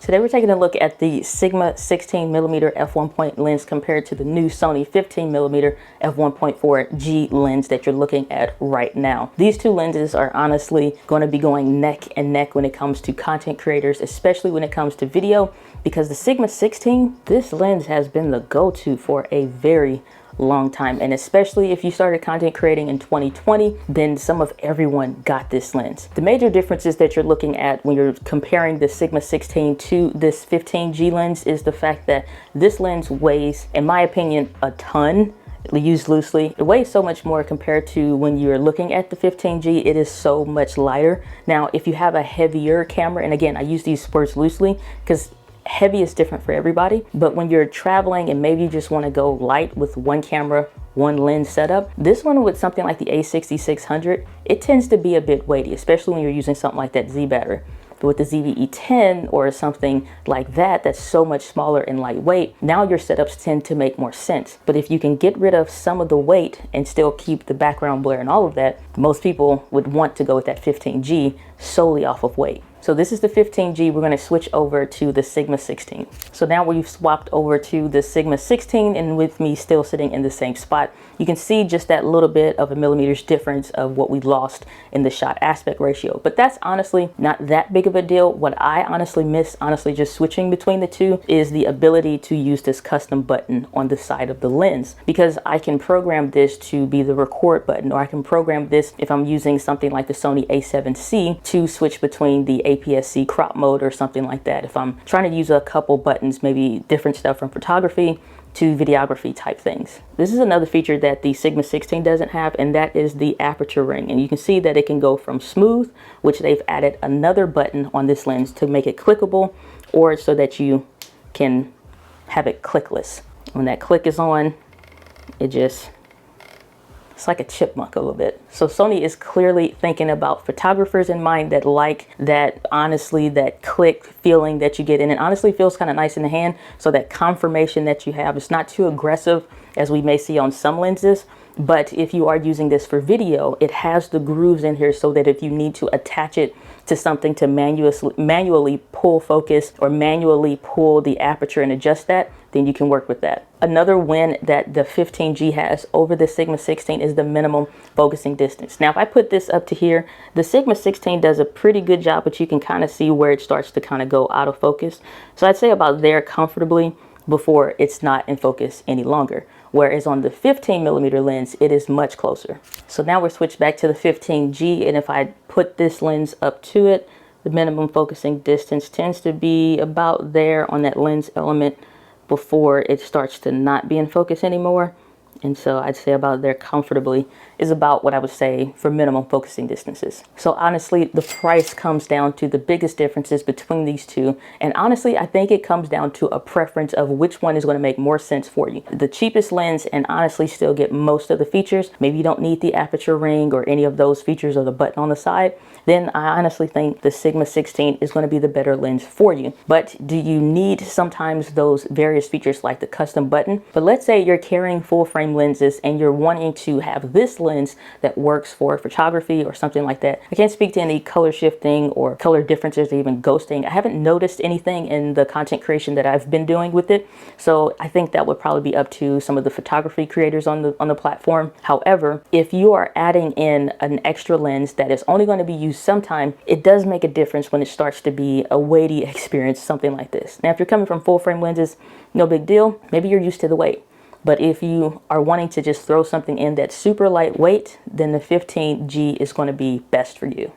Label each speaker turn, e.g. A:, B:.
A: Today we're taking a look at the Sigma 16mm f1.4 lens compared to the new Sony 15mm f1.4 G lens that you're looking at right now. These two lenses are honestly going to be going neck and neck when it comes to content creators, especially when it comes to video, because the Sigma 16, this lens has been the go-to for a very long time, and especially if you started content creating in 2020, then some of everyone got this lens. The major differences that you're looking at when you're comparing the Sigma 16 to this 15G lens is the fact that this lens weighs, in my opinion, a ton. Used loosely, it weighs so much more compared to when you're looking at the 15G. It is so much lighter. Now, if you have a heavier camera, and again, I use these words loosely because heavy is different for everybody, but when you're traveling and maybe you just want to go light with one camera, one lens setup, this one with something like the A6600, it tends to be a bit weighty, especially when you're using something like that Z battery. But with the ZVE10 or something like that, that's so much smaller and lightweight, now your setups tend to make more sense. But if you can get rid of some of the weight and still keep the background blur and all of that, most people would want to go with that 15G solely off of weight. So this is the 15G. We're going to switch over to the Sigma 16. So now we've swapped over to the Sigma 16, and with me still sitting in the same spot, you can see just that little bit of a millimeter's difference of what we lost in the shot aspect ratio. But that's honestly not that big of a deal. What I honestly miss, just switching between the two, is the ability to use this custom button on the side of the lens, because I can program this to be the record button, or I can program this if I'm using something like the Sony a7C to switch between the APS-C crop mode or something like that. If I'm trying to use a couple buttons, maybe different stuff from photography to videography type things. This is another feature that the Sigma 16 doesn't have, and that is the aperture ring. And you can see that it can go from smooth, which they've added another button on this lens to make it clickable, or so that you can have it clickless. When that click is on, it's like a chipmunk a little bit. So Sony is clearly thinking about photographers in mind that like that, honestly, that click feeling that you get in. It honestly feels kind of nice in the hand. So that confirmation that you have, it's not too aggressive as we may see on some lenses. But if you are using this for video, it has the grooves in here so that if you need to attach it to something to manually pull focus or manually pull the aperture and adjust that, then you can work with that. Another win that the 15G has over the Sigma 16 is the minimum focusing distance. Now, if I put this up to here, the Sigma 16 does a pretty good job, but you can kind of see where it starts to kind of go out of focus. So I'd say about there comfortably before it's not in focus any longer. Whereas on the 15mm lens, it is much closer. So now we're switched back to the 15G, and if I put this lens up to it, the minimum focusing distance tends to be about there on that lens element before it starts to not be in focus anymore. And so I'd say about there comfortably is about what I would say for minimum focusing distances. So honestly, the price comes down to the biggest differences between these two. And honestly, I think it comes down to a preference of which one is going to make more sense for you. The cheapest lens and honestly still get most of the features. Maybe you don't need the aperture ring or any of those features or the button on the side. Then I honestly think the Sigma 16 is going to be the better lens for you. But do you need sometimes those various features like the custom button? But let's say you're carrying full frame lenses and you're wanting to have this lens that works for photography or something like that. I can't speak to any color shifting or color differences or even ghosting. I haven't noticed anything in the content creation that I've been doing with it. So I think that would probably be up to some of the photography creators on the platform. However, if you are adding in an extra lens that is only going to be used sometime, it does make a difference when it starts to be a weighty experience, something like this. Now, if you're coming from full frame lenses, no big deal. Maybe you're used to the weight. But if you are wanting to just throw something in that's super lightweight, then the 15G is going to be best for you.